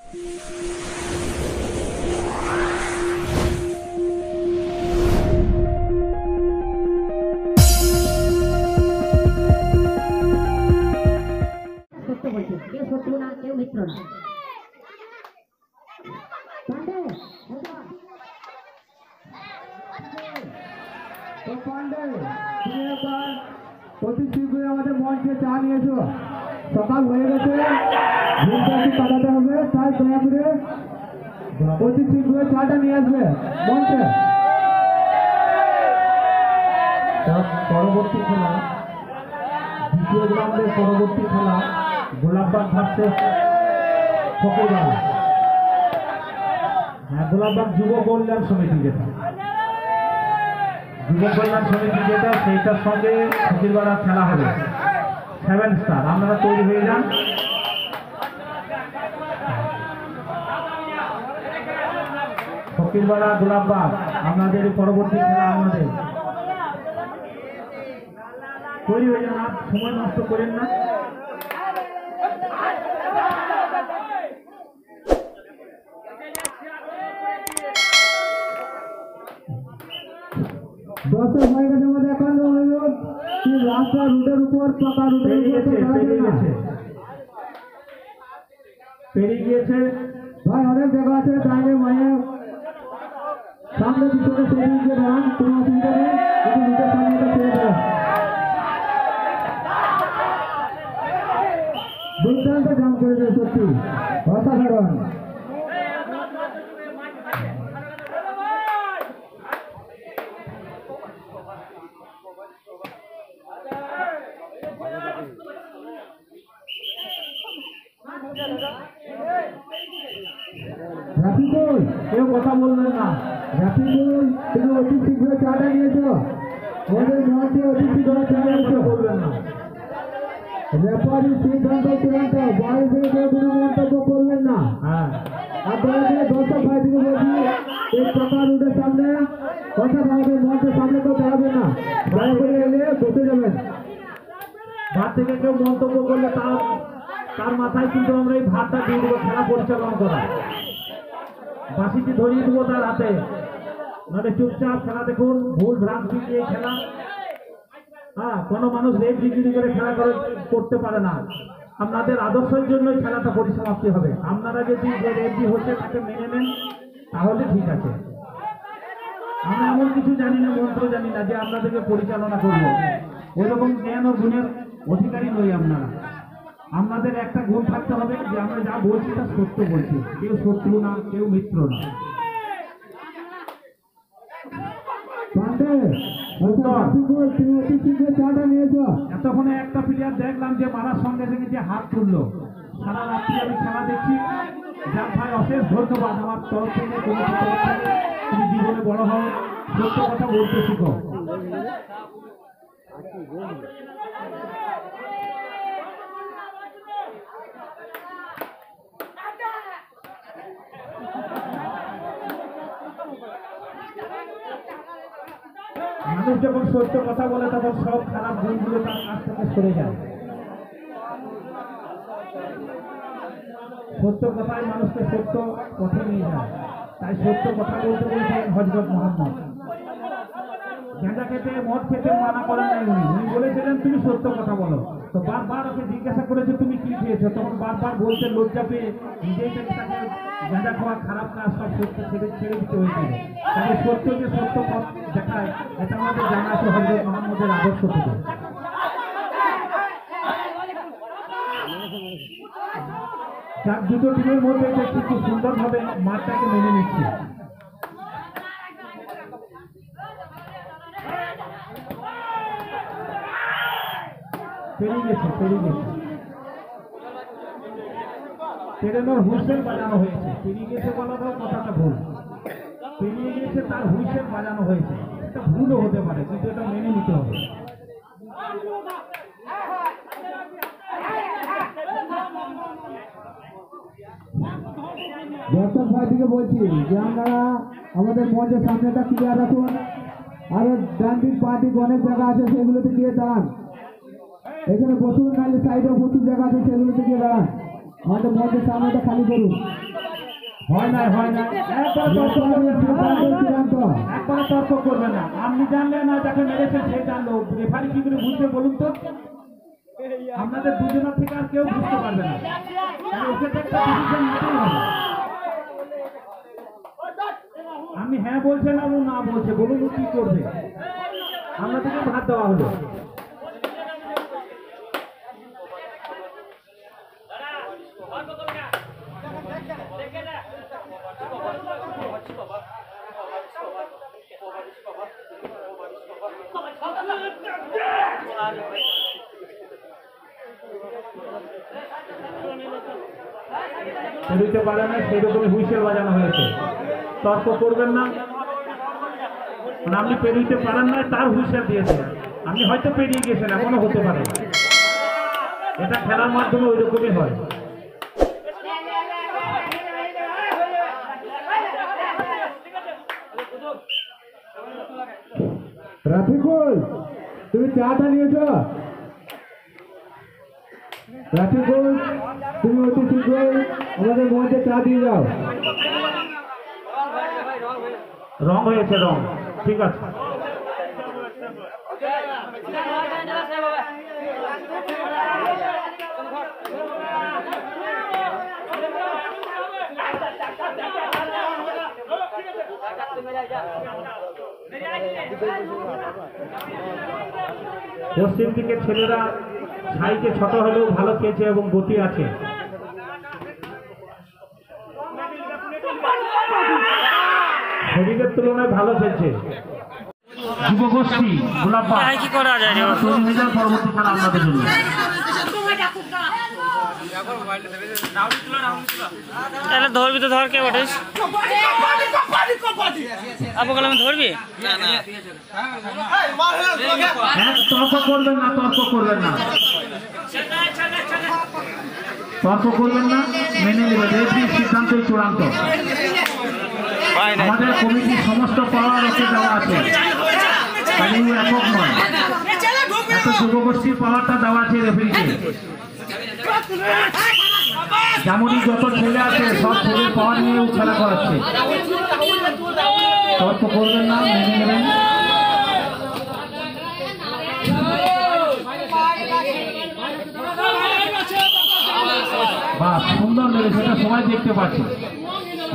শত্রু না, কেউ মিত্র না। অতি শীঘ্রই আমাদের মঞ্চে চা নিয়েছো, সকাল হয়ে গেছে, ঘুমটা একটু কাটাতে হবে, তাই দয়া করে অতি শীঘ্রই চাটা নিয়ে আসবে মঞ্চে। পরবর্তী খেলা, দ্বিতীয় রাউন্ডের পরবর্তী খেলা গোলাপবাগ ভার্সেস ফকিরবাড়া। হ্যাঁ, গোলাপবাগ যুব কল্যাণ সমিতি, যেটা যুব কল্যাণ সমিতি যেটা, সেইটার সঙ্গে ফকিরবাড়া খেলা হবে 7 স্টার। আপনারা তৈরি হয়ে যান। ফকিরবাড়া গোলাপবাগ আপনাদের পরবর্তী খেলা, আপনাদের তৈরি হয়ে যান, আর সময় নষ্ট করেন না। দর্শক হয়ে গেছে আমাদের এখন অনুরোধ, রাস্তা রুটের উপর পাকা রুটের পেরিয়ে গিয়েছে ভাই, অনেক জায়গা আছে, ডাইনে মায়ে সামনে পিছনে পেরিয়ে গিয়ে দাঁড়ান, কোনো অসুবিধা নেই, কিন্তু রুটের সামনে পেরিয়ে দেবেন। দুর্দান্ত জাম করেছে, সত্যি অসাধারণ। রাফিকুল, কেউ কথা বলবেন না। রাফিকুল, তুমি অতি শীঘ্র চাটা নিয়েছো, ওদের মঞ্চে অতি শীঘ্র চা নিয়েছো, বলবেন না। রেফারি সিদ্ধান্ত চূড়ান্ত, বাইরে থেকে কেউ কোনো মন্তব্য করবেন না। আর দয়া করে দর্শক ভাই থেকে বলছি, এই পাকা রুটের সামনে কথা বলবে, মঞ্চের সামনে কেউ দাঁড়াবে না, দয়া করে এলে বসে যাবেন। ভাত থেকে কেউ মন্তব্য করলে তার মাথায় কিন্তু আমরা এই ভাতটা দিয়ে দেবো খেলা পরিচালনা করা, বাসিটি ধরিয়ে দেবো তার হাতে। মানে চুপচাপ খেলা দেখুন, ভুল ভ্রান্তি দিয়ে খেলা। হ্যাঁ, কোনো মানুষ রেড ডিগ্রি করে খেলা করতে পারে না। আপনাদের আদর্শের জন্যই খেলাটা পরিসমাপ্তি হবে। আপনারা যদি যে রেডি হচ্ছে তাকে মেনে নেন তাহলে ঠিক আছে। আমরা এমন কিছু জানি না, মন্ত্র জানি না যে আপনাদেরকে পরিচালনা করব, ওইরকম জ্ঞান ও গুণের অধিকারী নই আপনারা। আমাদের একটা গুণ থাকতে হবে যে আমরা যা বলছি তা সত্য বলছি, কেউ শত্রু না, কেউ মিত্র না। এতক্ষণে একটা প্লেয়ার দেখলাম যে মারার সঙ্গে সঙ্গে যে হাত তুললো। সারা রাত্রি আমি খেলা দেখছি। যার ভাই অশেষ ধন্যবাদ আমার তরফ থেকে, তুমি জীবনে বড় হও, সত্য কথা বলতে শিখো। মানুষ যখন সত্য কথা বলে তখন সব খারাপ গুণগুলো তার কাছ থেকে সরে যায়। সত্য কথায় মানুষকে সত্য পথে নিয়ে যায়। তাই সত্য কথা বলতে বলছেন হযরত মুহাম্মদ। গাঁজা খেতে, মদ খেতে মানা করেন নাই উনি বলেছিলেন তুমি সত্য কথা বলো। তো বারবার ওকে জিজ্ঞাসা করেছে তুমি কি খেয়েছো, তখন বারবার বলতে লজ্জা পেয়ে নিজেই তাকে গাঁজা খাওয়া খারাপ কাজ সব সত্য ছেড়ে দিতে হয়েছিল। তাই সত্য যে সত্য পথ দেখায়, এটা আমাদের জানা আছে হযরত মুহাম্মদের আদর্শ থেকে। যার দুটো টিমের মধ্যে কিন্তু সুন্দরভাবে মাঠটাকে মেনে নিচ্ছে। পেরিয়ে গেছে পেরানোর হুইসেল বাজানো হয়েছে। পেরিয়ে গেছে বলাটাও কথাটা ভুল, পেরিয়ে গেছে তার হুইসেল বাজানো হয়েছে। এটা ভুলও হতে পারে, কিন্তু এটা মেনে নিতে হবে। দর্শক ভাইদিকে বলছি যে আপনারা আমাদের মঞ্চের সামনেটা ক্লিয়ার রাখুন, আরো ডান দিক বাঁ দিক অনেক জায়গা আছে, সেগুলোতে গিয়ে দাঁড়ান। এখানে বসুন, নাহলে সাইডে প্রচুর জায়গা আছে, সেগুলোতে গিয়ে দাঁড়ান। আমাদের মঞ্চের সামনেটা খালি করুন। হয় না একবার তর্ক করবেন না। আপনি জানলেন না যাকে মেরেছেন সে জানলো, রেফারি কি করে বুঝতে বলুন তো? আপনাদের দুজনের থেকে আর কেউ বুঝতে পারবে না। ওকে একটা ডিসিশন নিতেই হবে। আপনি হ্যাঁ বলছেন আর ও না বলছে, বলুন কি করবে? আপনাদেরকে ভাত দেওয়া হলো। পেরোতে পারে না সেই রকমই হুইসেল বাজানো হয়েছে। তর্ক করবেন না, মানে আপনি পেরোতে পারেন না তার হুইসেল দিয়েছে। আপনি হয়তো পেরিয়ে গেছেন, এমনও হতে পারে। এটা খেলার মাধ্যমে ওই রকমই হয়। রাফিকুল, তুমি চাটা নিয়েছ? রাফিকুল, তুমি অতি শীঘ্রই আমাদের মঞ্চে চা দিয়ে যাও। রং হয়েছে, রং ঠিক আছে। পশ্চিম দিকের ছেলেরা সাইজে ছোট হলেও ভালো খেয়েছে এবং গতি আছে। শরীরের তুলনায় ভালো খেলছে। যুবগোষ্ঠী গোলাপবাগ কি করা যায় পরবর্তী খেলা আপনাদের জন্য। ধরবি তো ধর, কে বটিস আপু কলমে ধরবি? তর্ক করবেন না, তর্ক করবেন না, তর্ক করবেন না, মেনে নেবেন। রেফারির সিদ্ধান্তই চূড়ান্ত। আমাদের কমিটির সমস্ত পাওয়ার ওকে দেওয়া আছে, খালি একক নয়, এত যুবগোষ্ঠীর পাওয়ারটা দেওয়া আছে রেফারিকে। যেমনই যত ছেলে আছে সব ছেলের পাওয়ার নিয়েও খেলা করাচ্ছে। তর্ক করবেন না, মেনে নেবেন। বাহ, সুন্দর লেগেছে, সেটা সবাই দেখতে পাচ্ছে,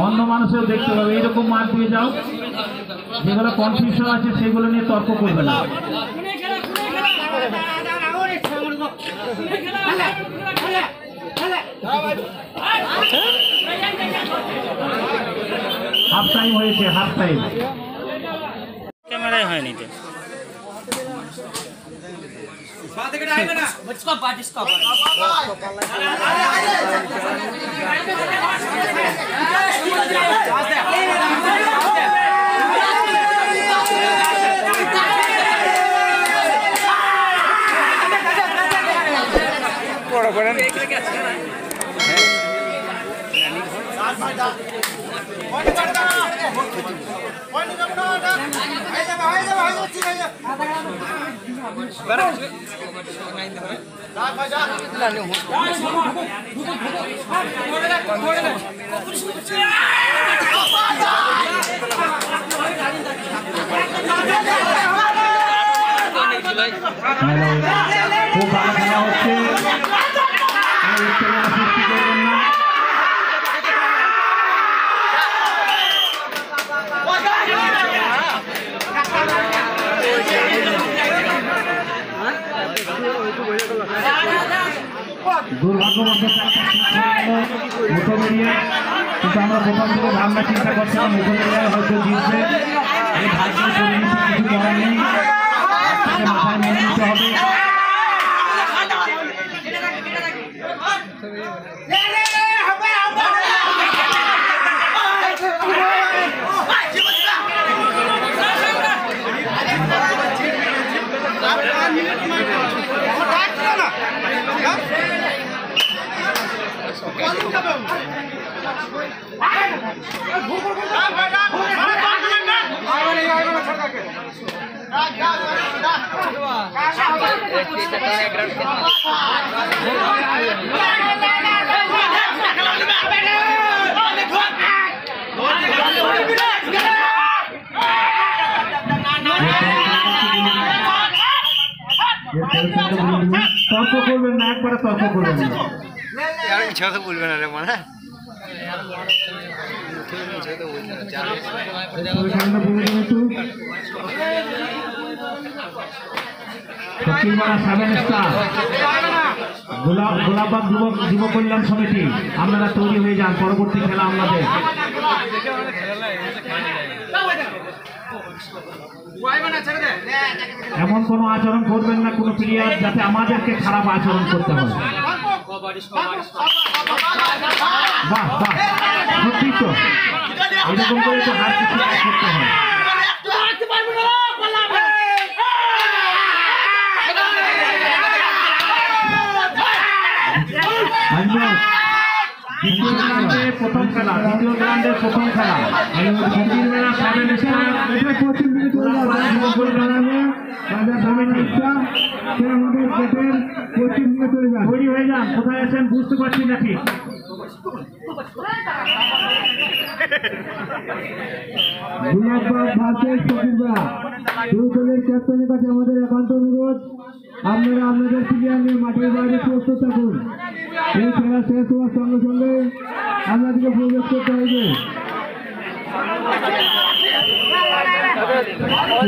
অন্য মানুষেও দেখতে পাবে। এইরকম মাঠ দিয়ে যাও, যেগুলো কনফিউশন আছে সেগুলো নিয়ে তর্ক করবে না। হাফ টাইম হয়েছে, হাফ টাইম। ক্যামেরায় হয়নি তো। খুব ভালো খেলা হচ্ছে, সৃষ্টি করবেন না। দুর্ভাগ্যবশত মুখো বেরিয়ে, কিন্তু আমরা প্রথম থেকে ভাবনা চিন্তা করছিলাম মুখো বেরিয়ে হয়তো জিতবে। এই ভাগ্যের পরিণতি কিছু করার নেই, মাথায় মেনে নিতে হবে। করবেন না, একবারে তর্ক করবেন না। ওইখানে বলে দেন একটু। ফকিরপাড়া 7 স্টার গোলাপবাগ যুব কল্যাণ সমিতি, আপনারা তৈরি হয়ে যান, পরবর্তী খেলা আপনাদের। এমন কোনো আচরণ করবেন না কোনো প্লেয়ার যাতে আমাদেরকে খারাপ আচরণ করতে হয়। বাহ বাহ, সত্যি তো এরকম করে তো হার কিছু করতে হয়। প্রথম খেলা, দ্বিতীয় রাউন্ডের প্রথম খেলা তৈরি হয়ে যান। কোথায় আছেন বুঝতে পারছি না ঠিক। গোলাপবাগ ভার্সেস ফকিরপাড়া, দুই দলের ক্যাপ্টেনের কাছে আমাদের একান্ত অনুরোধ, আপনারা আপনাদের প্লেয়ার নিয়ে মাঠের বাইরে প্রস্তুত থাকুন। এই খেলা শেষ হওয়ার সঙ্গে সঙ্গে আপনাদেরকে প্রবেশ করতে হবে।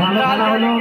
ভালো খেলা হলো।